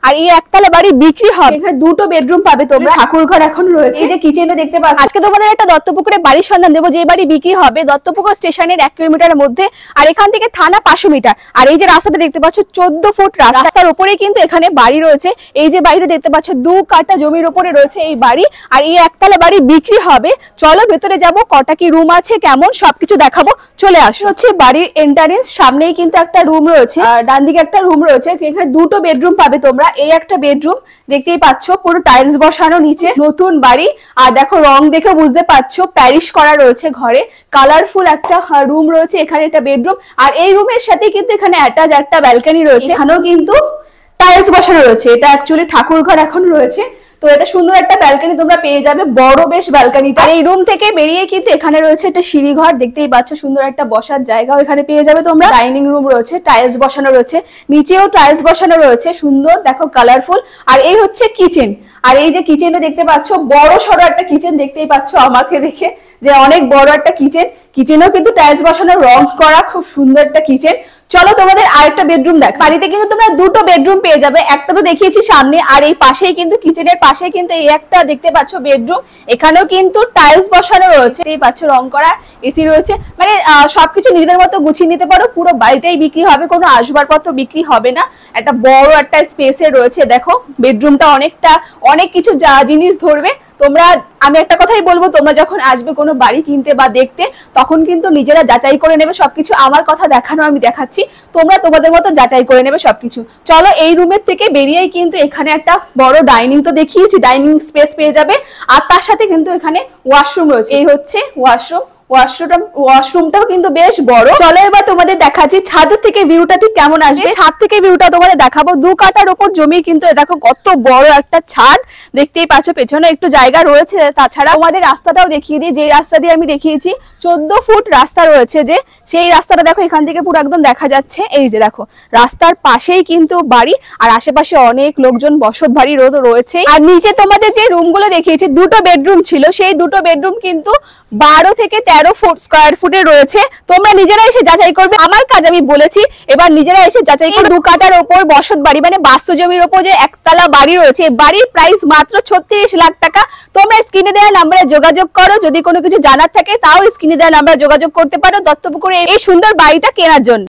আর এই একতলা বাড়ি বিক্রি হবে। এখানে দুটো বেডরুম পাবে তোমরা, ঠাকুর ঘর এখন রয়েছে, এই যে কিচেনও দেখতে পাচ্ছ। আজকে তোমাদের একটা দত্তপুকুরে বাড়ির সন্ধান দেবো, যে বাড়ি বিক্রি হবে দত্তপুকুর স্টেশনের 1 কিলোমিটারের মধ্যে, আর এখান থেকে থানা 500 মিটার। আর এই যে রাস্তাটা দেখতে পাচ্ছ 14 ফুট রাস্তার উপরে কিন্তু এখানে বাড়ি রয়েছে। এই যে বাড়িটা দেখতে পাচ্ছ 2 কাঠা জমির উপরে রয়েছে এই বাড়ি, আর এই একতলা বাড়ি বিক্রি হবে। চলো ভেতরে যাব, কটা কি রুম আছে, কেমন সবকিছু দেখাবো, চলে আসো। হচ্ছে বাড়ির এন্ট্রান্স, সামনেই কিন্তু একটা রুম রয়েছে, ডান দিকে একটা রুম রয়েছে। এখানে দুটো বেডরুম পাবে তোমরা। এই একটা বেডরুম দেখতেই পাচ্ছ, পুরো টাইলস বসানো, নিচে নতুন বাড়ি। আর দেখো রং দেখে বুঝতে পারছো প্যারিশ করা রয়েছে ঘরে, কালারফুল একটা রুম রয়েছে। এখানে একটা বেডরুম, আর এই রুমের সাথে কিন্তু এখানে অ্যাটাচ একটা ব্যালকনি রয়েছে, এখানেও কিন্তু টাইলস বসানো রয়েছে। এটা অ্যাকচুয়ালি ঠাকুর ঘর এখন রয়েছে, তো এটা সুন্দর একটা ব্যালকনি তোমরা পেয়ে যাবে, বড় বেশ ব্যালকনিটা। এই রুম থেকে বেরিয়ে কিন্তু এখানে রয়েছে একটা সিঁড়ি ঘর, দেখতেই পাচ্ছ সুন্দর একটা বসার জায়গাও এখানে পেয়ে যাবে তোমরা। ডাইনিং রুম রয়েছে, টাইলস বসানো রয়েছে, নিচেও টাইলস বসানো রয়েছে, সুন্দর দেখো কালারফুল। আর এই হচ্ছে কিচেন, আর এই যে কিচেনটা দেখতে পাচ্ছ, বড় সড়ো একটা কিচেন, দেখতেই পাচ্ছ আমাকে দেখে যে অনেক বড় একটা কিচেন। কিচেনেও কিন্তু টাইলস বসানো, রং করা, খুব সুন্দর একটা কিচেন। চলো তোমাদের আরেকটা বেডরুম দেখ। বাড়িতে কিন্তু তোমরা দুটো বেডরুম পেয়ে যাবে, একটা তো দেখিয়েছি সামনে, আর এই পাশেই কিন্তু কিচেনের পাশে কিন্তু এই একটা দেখতে পাচ্ছ বেডরুম, এখানেও কিন্তু টাইলস বসানো রয়েছে, এই পাচ্ছ রং করা, এসি রয়েছে। মানে সবকিছু নিজেদের মতো গুছিয়ে নিতে পারো। পুরো বাড়িটাই বিক্রি হবে, কোনো আসবাবপত্র বিক্রি হবে না। একটা বড় একটা স্পেসে রয়েছে, দেখো বেডরুমটা অনেক কিছু জিনিস ধরবে তোমরা। আমি একটা কথাই বলবো, তোমরা যখন আসবে কোনো বাড়ি কিনতে বা দেখতে, তখন কিন্তু নিজেরা যাচাই করে নেবে সবকিছু। আমার কথা দেখানো, আমি দেখাচ্ছি, তোমরা তোমাদের মতো যাচাই করে নেবে সবকিছু। চলো এই রুমের থেকে বেরিয়েই কিন্তু এখানে একটা বড় ডাইনিং তো দেখিয়েছি, ডাইনিং স্পেস পেয়ে যাবে। আর তার সাথে কিন্তু এখানে ওয়াশরুম রয়েছে, এই হচ্ছে ওয়াশরুম। ওয়াশরুমটাও কিন্তু বেশ বড়। চলো এবার তোমাদের দেখাচ্ছি ছাদ থেকে ভিউটা ঠিক কেমন আসবে। ছাদ থেকে ভিউটা তোমাদের দেখাবো। 2 কাঠার উপর জমি কিন্তু, দেখো কত বড় একটা ছাদ, দেখতেই পাচ্ছ পেছনে একটু জায়গা রয়েছে। তাছাড়া তোমাদের রাস্তাটাও দেখিয়ে দিই, যে রাস্তা দিয়ে আমি দেখিয়েছি 14 ফুট রাস্তা রয়েছে, যে সেই রাস্তাটা দেখো এখান থেকে পুরো একদম দেখা যাচ্ছে। এই যে দেখো রাস্তার পাশেই কিন্তু বাড়ি, আর আশেপাশে অনেক লোকজন বসত বাড়ি রয়েছে। আর নিচে তোমাদের যে রুমগুলো দেখিয়েছি, দুটো বেডরুম ছিল, সেই দুটো বেডরুম কিন্তু 12 থেকে 13 ফুট স্কয়ার ফুটে রয়েছে। তোমরা নিজেরা এসে যাচাই করবে, আমার কাজ আমি বলেছি, এবার নিজেরা এসে যাচাই করবে। 2 কাঠার ওপর বসত বাড়ি, মানে বাস্তু জমির ওপর যে একতলা বাড়ি রয়েছে, বাড়ির প্রাইস মাত্র 36 লাখ টাকা। তোমরা স্ক্রিনে দেওয়া নাম্বারে যোগাযোগ করো, যদি কোনো কিছু জানার থাকে তাও স্ক্রিনে দেওয়া নাম্বারে যোগাযোগ করতে পারো দত্তপুকুরে এই সুন্দর বাড়িটা কেনার জন্য।